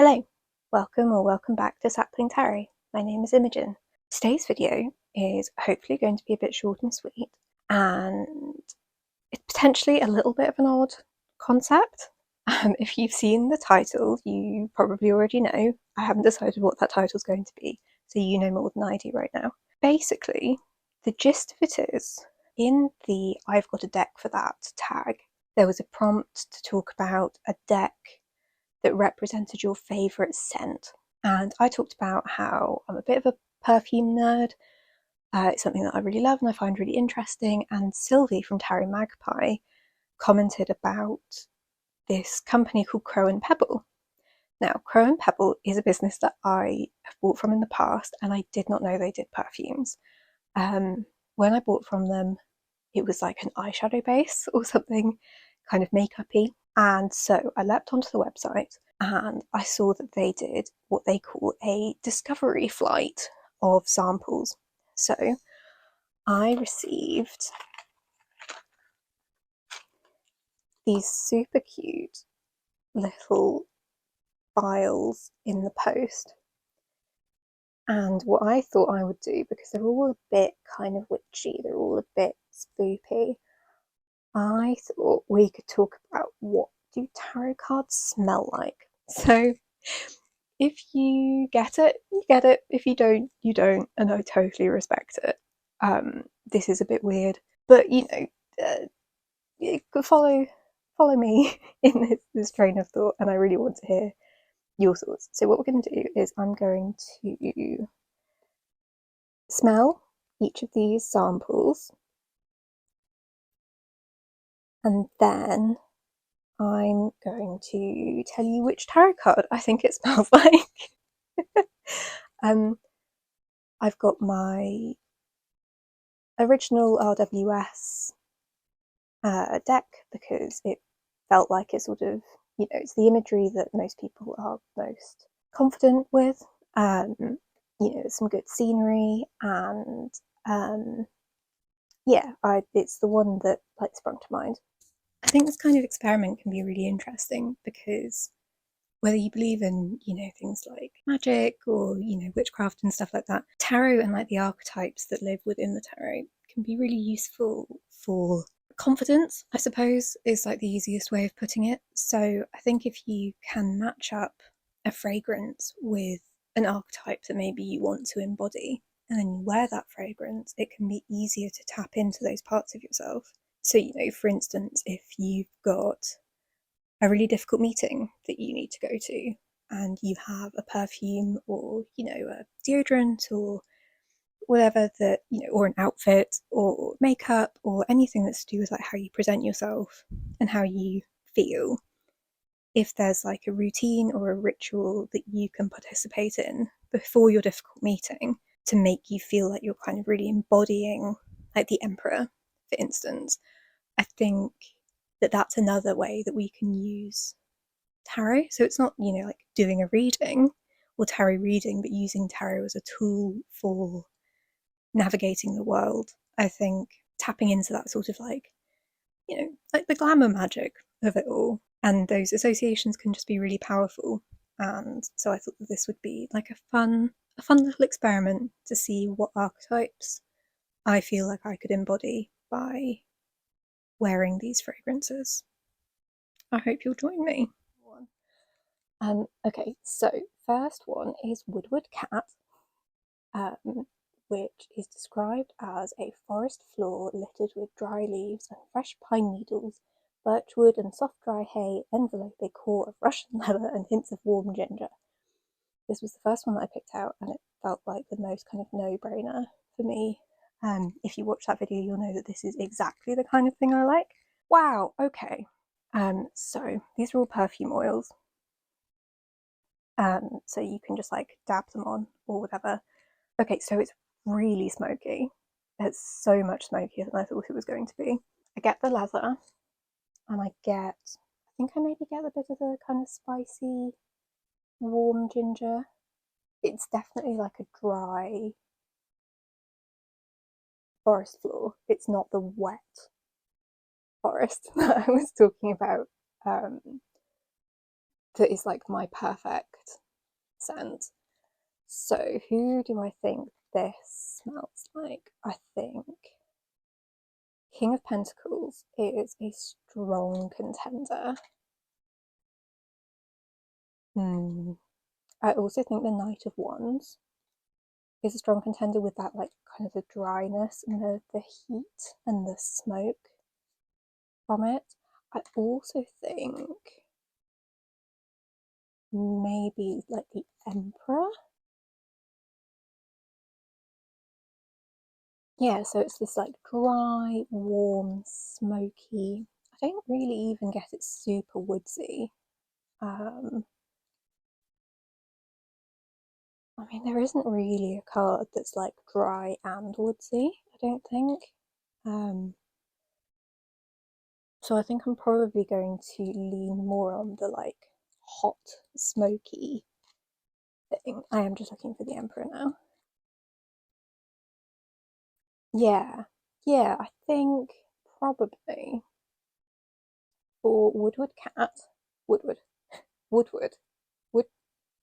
Hello, welcome back to Sapling Tarot. My name is Imogen. Today's video is hopefully going to be a bit short and sweet, and it's potentially a little bit of an odd concept. If you've seen the title, you probably already know. I haven't decided what that title's going to be, so you know more than I do right now. Basically, the gist of it is, in the I've got a deck for that tag, there was a prompt to talk about a deck that represented your favourite scent. And I talked about how I'm a bit of a perfume nerd. It's something that I really love and I find really interesting. And Sylvie from Tarot Magpie commented about this company called Crow and Pebble. Now, Crow and Pebble is a business that I have bought from in the past, and I did not know they did perfumes. When I bought from them, it was like an eyeshadow base or something kind of makeup-y. And so I leapt onto the website and I saw that they did what they call a discovery flight of samples. So I received these super cute little vials in the post. And what I thought I would do, because they're all a bit kind of witchy, they're all a bit spoopy, I thought we could talk about what do tarot cards smell like. So if you get it, you get it. If you don't, you don't, and I totally respect it. This is a bit weird, but you know, you could follow me in this train of thought, and I really want to hear your thoughts. So what we're going to do is I'm going to smell each of these samples, and then I'm going to tell you which tarot card I think it smells like. I've got my original RWS deck because it felt like it sort of, you know, it's the imagery that most people are most confident with. You know, some good scenery, and yeah, it's the one that like sprung to mind. I think this kind of experiment can be really interesting because whether you believe in, you know, things like magic or, you know, witchcraft and stuff like that, tarot and like the archetypes that live within the tarot can be really useful for confidence, I suppose, is like the easiest way of putting it. So I think if you can match up a fragrance with an archetype that maybe you want to embody, and then you wear that fragrance, it can be easier to tap into those parts of yourself. So, you know, for instance, if you've got a really difficult meeting that you need to go to and you have a perfume or, you know, a deodorant or whatever that, you know, or an outfit or makeup or anything that's to do with like how you present yourself and how you feel, if there's like a routine or a ritual that you can participate in before your difficult meeting to make you feel like you're kind of really embodying like the emperor, for instance, I think that that's another way that we can use tarot. So it's not, you know, like doing a reading or tarot reading, but using tarot as a tool for navigating the world. I think tapping into that sort of like, you know, like the glamour magic of it all. And those associations can just be really powerful. And so I thought that this would be like a fun little experiment to see what archetypes I feel like I could embody by wearing these fragrances. I hope you'll join me. Okay, so first one is Woodward Cat, which is described as a forest floor littered with dry leaves and fresh pine needles, birchwood and soft dry hay envelope a core of Russian leather and hints of warm ginger. This was the first one that I picked out, and it felt like the most kind of no-brainer for me. If you watch that video, you'll know that this is exactly the kind of thing I like. Wow, okay. So these are all perfume oils. So you can just like dab them on or whatever. Okay, so it's really smoky. It's so much smokier than I thought it was going to be. I get the leather, and I think I maybe get a bit of the kind of spicy, warm ginger. It's definitely like a dry forest floor. It's not the wet forest that I was talking about that is like my perfect scent. So who do I think this smells like? I think King of Pentacles is a strong contender. I also think the Knight of Wands is a strong contender with that like kind of the dryness and the heat and the smoke from it. I also think maybe like the Emperor. Yeah, so it's this like dry, warm, smoky. I don't really even get it super woodsy. I mean, there isn't really a card that's like dry and woodsy, I don't think. So I think I'm probably going to lean more on the like hot, smoky thing. I am just looking for the Emperor now. Yeah, yeah, I think probably for Woodwood Cat, Woodwood, Woodwood, Wood,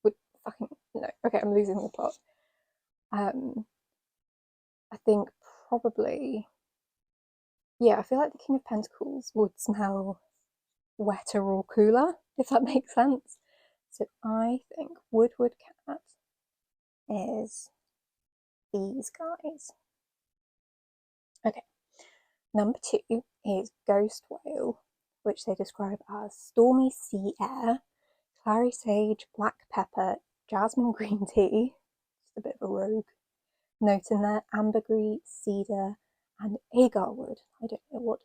Wood, fucking, no, okay, I'm losing the plot. I think probably, yeah, I feel like the King of Pentacles would smell wetter or cooler, if that makes sense. So I think Woodwood Cat is these guys. Okay, number 2 is Ghost Whale, which they describe as stormy sea air, clary sage, black pepper, jasmine green tea, just a bit of a rogue note in there, ambergris, cedar, and agar wood. I don't know what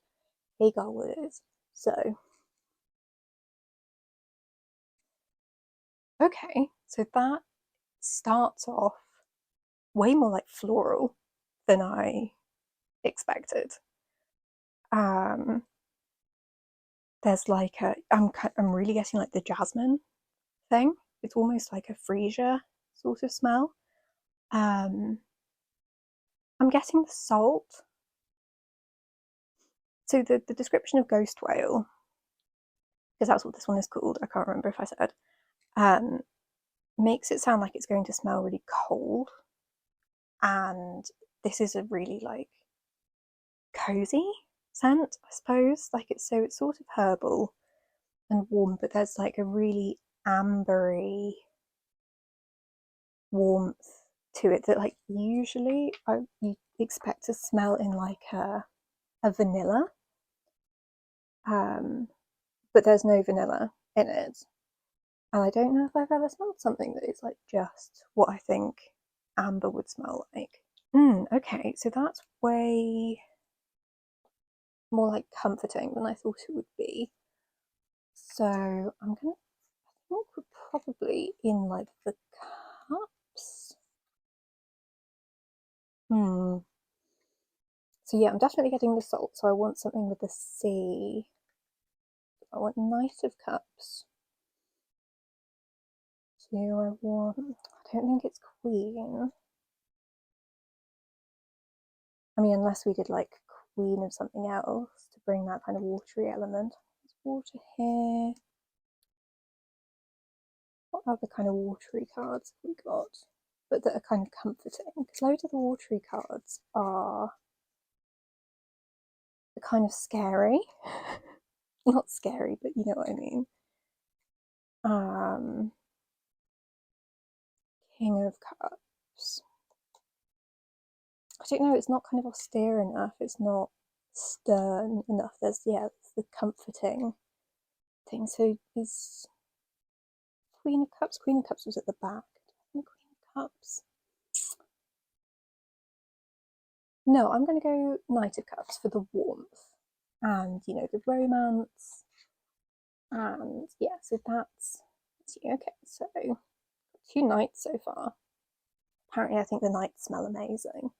agar wood is. So, okay, so that starts off way more like floral than I expected. Um, there's like I'm really getting like the jasmine thing. It's almost like a freesia sort of smell. Um, I'm getting the salt. So the description of ghost whale, because that's what this one is called. I can't remember if I said. Um, makes it sound like it's going to smell really cold, and this is a really like cozy scent, I suppose. Like it's sort of herbal and warm, but there's like a really ambery warmth to it that like usually you expect to smell in like a vanilla, um, but there's no vanilla in it. And I don't know if I've ever smelled something that is like just what I think amber would smell like. Okay, so that's way more like comforting than I thought it would be. So I'm gonna, I think we're probably in like the cups. So yeah, I'm definitely getting the salt. So I want something with the sea. I want Knight of Cups. Do I want? I don't think it's Queen. I mean, unless we did like Queen of something else to bring that kind of watery element. There's water here. What other kind of watery cards have we got? But that are kind of comforting. Because loads of the watery cards are kind of scary. Not scary, but you know what I mean. King of Cups. I don't know, it's not kind of austere enough, it's not stern enough. There's, yeah, it's the comforting thing. So is Queen of Cups? Queen of Cups was at the back. Queen of Cups. No, I'm going to go Knight of Cups for the warmth and, you know, the romance. And yeah, so that's okay. So 2 knights so far. Apparently, I think the knights smell amazing.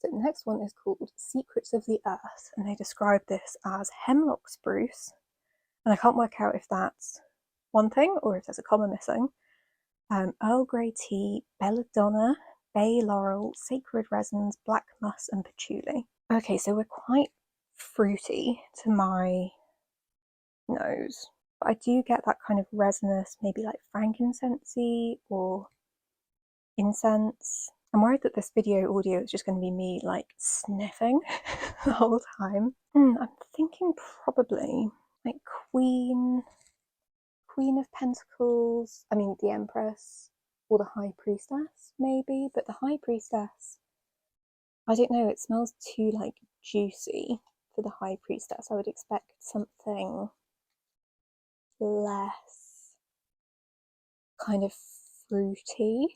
So the next one is called Secrets of the Earth, and they describe this as hemlock spruce. And I can't work out if that's one thing or if there's a comma missing. Earl Grey tea, belladonna, bay laurel, sacred resins, black musk, and patchouli. Okay, so we're quite fruity to my nose. But I do get that kind of resinous, maybe like frankincense-y or incense. I'm worried that this video audio is just going to be me like sniffing the whole time. I'm thinking probably like Queen of Pentacles, I mean the Empress, or the High Priestess maybe, but the High Priestess, I don't know, it smells too like juicy for the High Priestess. I would expect something less kind of fruity.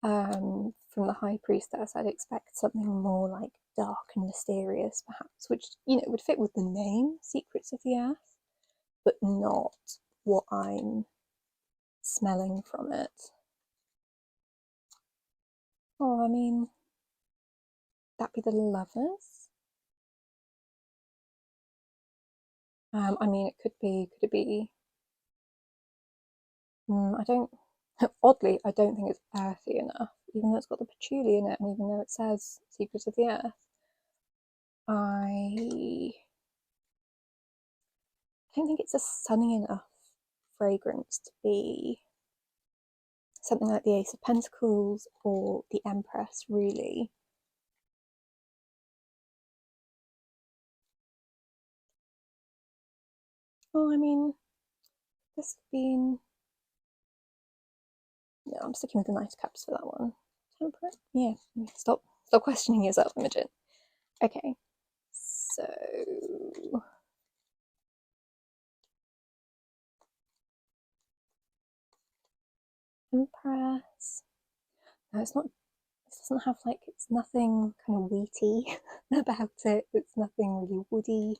From the High Priestess, I'd expect something more like dark and mysterious, perhaps, which, you know, would fit with the name, Secrets of the Earth, but not what I'm smelling from it. Oh, I mean, that'd be the Lovers. I mean, it could it be, I don't, oddly, I don't think it's earthy enough, even though it's got the patchouli in it, and even though it says Secrets of the Earth. I don't think it's a sunny enough fragrance to be something like the Ace of Pentacles or the Empress, really. Oh, I mean, this has been... No, I'm sticking with the Knight of Cups for that one. Temperate? Yeah, stop questioning yourself, Imogen. Okay, so... Empress. No, it's not... This doesn't have, like, it's nothing kind of wheaty about it. It's nothing really woody.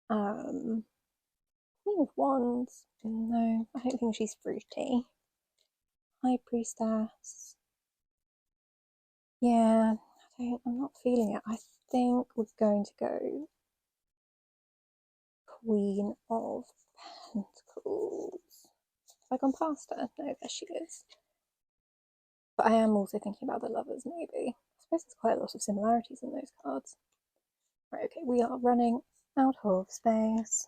Queen of Wands. No, I don't think she's fruity. High Priestess. Yeah, I'm not feeling it. I think we're going to go Queen of Pentacles. Have I gone past her? No, there she is. But I am also thinking about the Lovers, maybe. I suppose there's quite a lot of similarities in those cards. Right, okay, we are running out of space.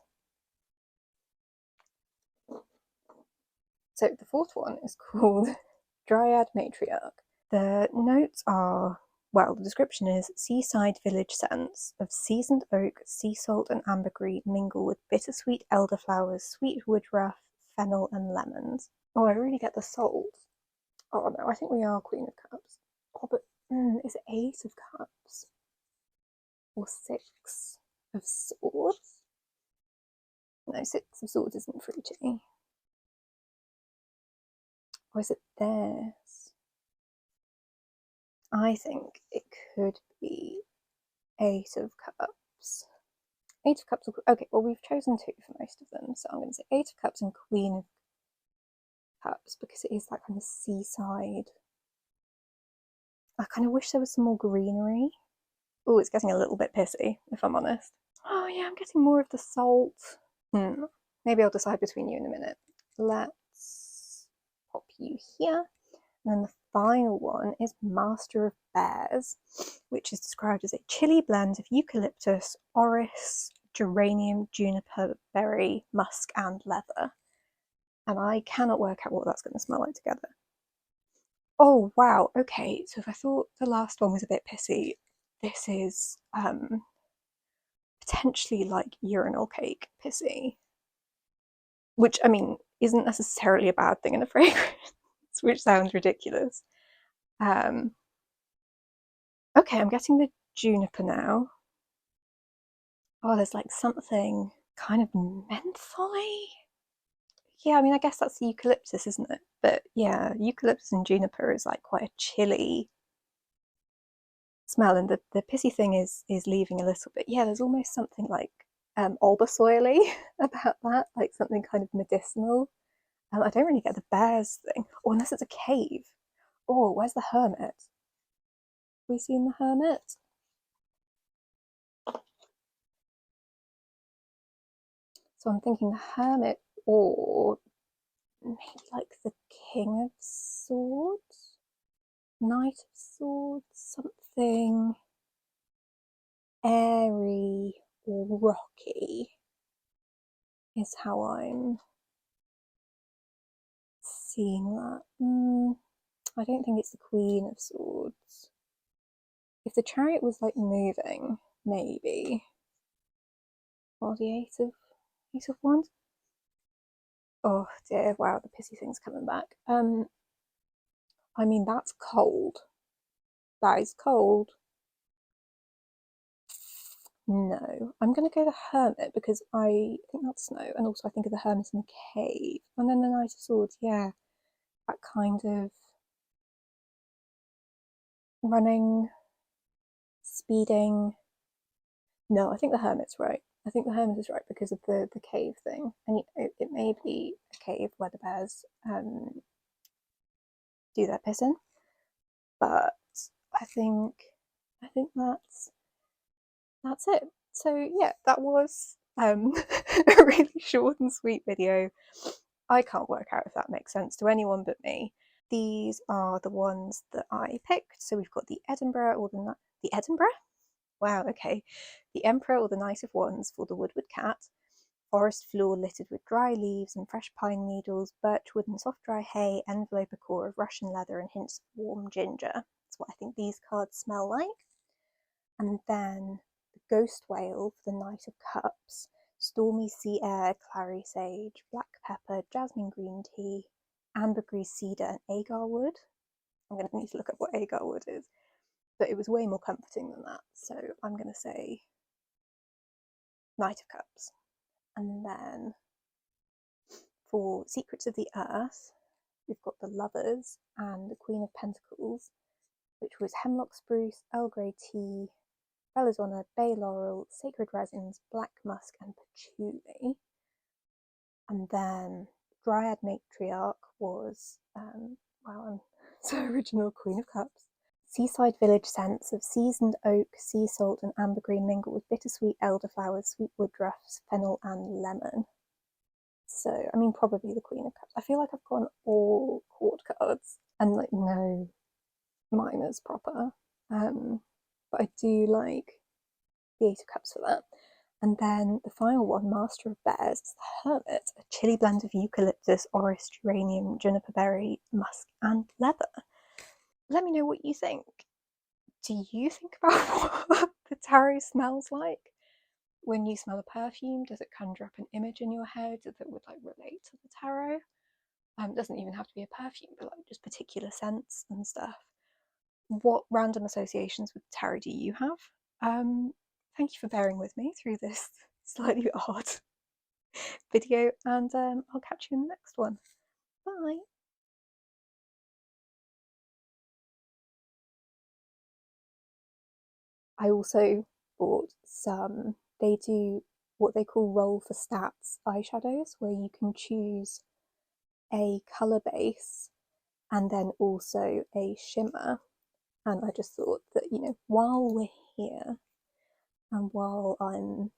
So the fourth one is called Dryad Matriarch. The notes are, well, the description is seaside village scents of seasoned oak, sea salt, and ambergris mingle with bittersweet elderflowers, sweet woodruff, fennel, and lemons. Oh, I really get the salt. Oh no, I think we are Queen of Cups. Oh, but is it Ace of Cups? Or Six of Swords? No, Six of Swords isn't fruity. Or is it this? I think it could be Eight of Cups. Eight of Cups. Okay, well, we've chosen two for most of them, so I'm going to say Eight of Cups and Queen of Cups because it is that kind of seaside. I kind of wish there was some more greenery. Oh, it's getting a little bit pissy, if I'm honest. Oh, yeah, I'm getting more of the salt. Maybe I'll decide between you in a minute. Let's pop you here. And then the final one is Master of Bears, which is described as a chilly blend of eucalyptus, orris, geranium, juniper, berry, musk, and leather. And I cannot work out what that's going to smell like together. Oh, wow. Okay, so if I thought the last one was a bit pissy, this is potentially like urinal cake pissy. Which, I mean, isn't necessarily a bad thing in a fragrance, which sounds ridiculous. Okay, I'm getting the juniper now. Oh, there's like something kind of mentholy. Yeah, I mean, I guess that's the eucalyptus, isn't it? But yeah, eucalyptus and juniper is like quite a chilly smell, and the pissy thing is leaving a little bit. Yeah, there's almost something like albus oily about that, like something kind of medicinal. I don't really get the bears thing. Oh, unless it's a cave. Oh, where's the hermit? Have we seen the hermit? So I'm thinking the hermit, or maybe like the King of Swords, Knight of Swords, something airy or rocky. is how I'm seeing that. I don't think it's the Queen of Swords. If the Chariot was like moving, maybe. Or the Ace of Wands. Oh dear, wow, the pissy thing's coming back. I mean, that's cold. That is cold. No, I'm going to go the Hermit because I think that's snow, and also I think of the Hermit in the cave. And then the Knight of Swords, yeah, that kind of running, speeding. No, I think the Hermit's right. I think the Hermit is right because of the cave thing, and it may be a cave where the bears do their pissing, but I think that's it. So yeah, that was a really short and sweet video. I can't work out if that makes sense to anyone but me. These are the ones that I picked. So we've got the Edinburgh or the Edinburgh? Wow, okay. The Emperor or the Knight of Wands for the Woodward Cat. Forest floor littered with dry leaves and fresh pine needles, birch wood and soft dry hay, envelope a core of Russian leather and hints of warm ginger. That's what I think these cards smell like. And then the Ghost Whale for the Knight of Cups. Stormy sea air, clary sage, black pepper, jasmine green tea, ambergris cedar, and agar wood. I'm going to need to look up what agar wood is, but it was way more comforting than that. So I'm going to say Knight of Cups. And then for Secrets of the Earth, we've got the Lovers and the Queen of Pentacles, which was hemlock spruce, Earl Grey tea, belladonna, bay laurel, sacred resins, black musk, and patchouli. And then Dryad Matriarch was, wow, I'm so original, Queen of Cups. Seaside village scents of seasoned oak, sea salt, and ambergris mingled with bittersweet elderflowers, sweet woodruffs, fennel, and lemon. So, I mean, probably the Queen of Cups. I feel like I've gone all court cards and like no minors proper. But I do like the Eight of Cups for that. And then the final one, Master of Bears, is the Hermit, a chilly blend of eucalyptus, orris, geranium, juniper berry, musk, and leather. Let me know what you think. Do you think about what the tarot smells like? When you smell a perfume, does it conjure up an image in your head that would like relate to the tarot? It doesn't even have to be a perfume, but like just particular scents and stuff. What random associations with tarot do you have? Thank you for bearing with me through this slightly odd video, and I'll catch you in the next one. Bye. I also bought some, they do what they call roll for stats eyeshadows, where you can choose a colour base and then also a shimmer. And I just thought that, you know, while we're here and while I'm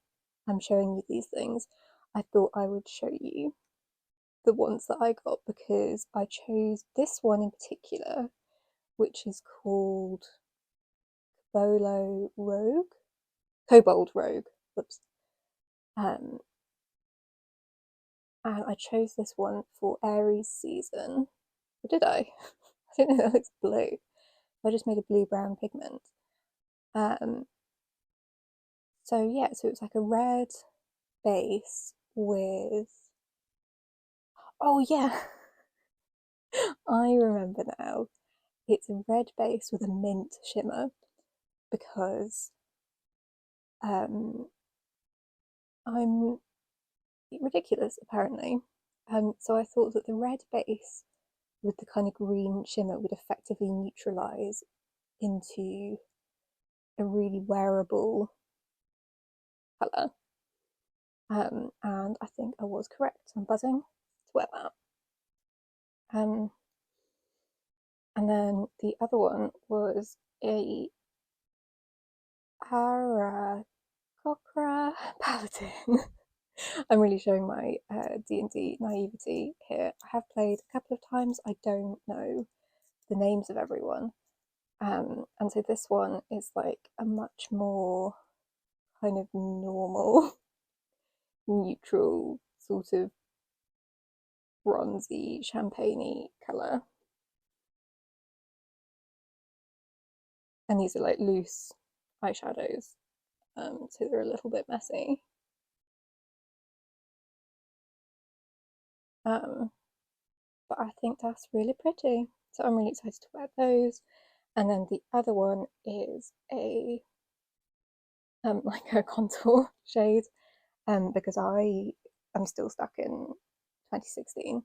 showing you these things, I thought I would show you the ones that I got, because I chose this one in particular, which is called Kobold Rogue. Whoops. And I chose this one for Aries season. Or did I? I don't know, that looks blue. I just made a blue-brown pigment. So yeah, so it's like a red base with, oh yeah, I remember now. It's a red base with a mint shimmer because I'm ridiculous apparently. So I thought that the red base with the kind of green shimmer would effectively neutralize into a really wearable colour. And I think I was correct. I'm buzzing to wear that. And then the other one was a Arakocra Paladin. I'm really showing my D&D naivety here. I have played a couple of times. I don't know the names of everyone. And so this one is like a much more kind of normal, neutral sort of bronzy, champagne-y colour. And these are like loose eyeshadows, so they're a little bit messy. But I think that's really pretty. So I'm really excited to wear those. And then the other one is a like a contour shade, because I am still stuck in 2016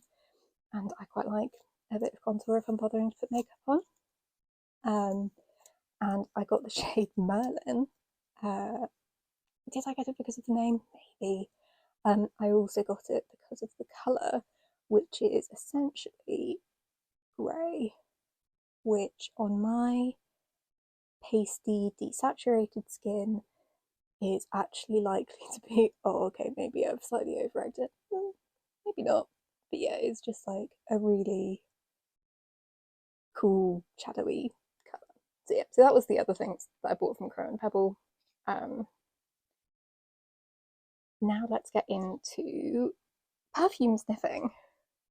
and I quite like a bit of contour if I'm bothering to put makeup on. And I got the shade Merlin. Did I get it because of the name? Maybe. I also got it because of the colour, which is essentially grey, which on my pasty, desaturated skin is actually likely to be, oh, okay, maybe I've slightly overegged it. Maybe not. But yeah, it's just like a really cool, shadowy colour. So yeah, so that was the other things that I bought from Crow and Pebble. Now let's get into perfume sniffing.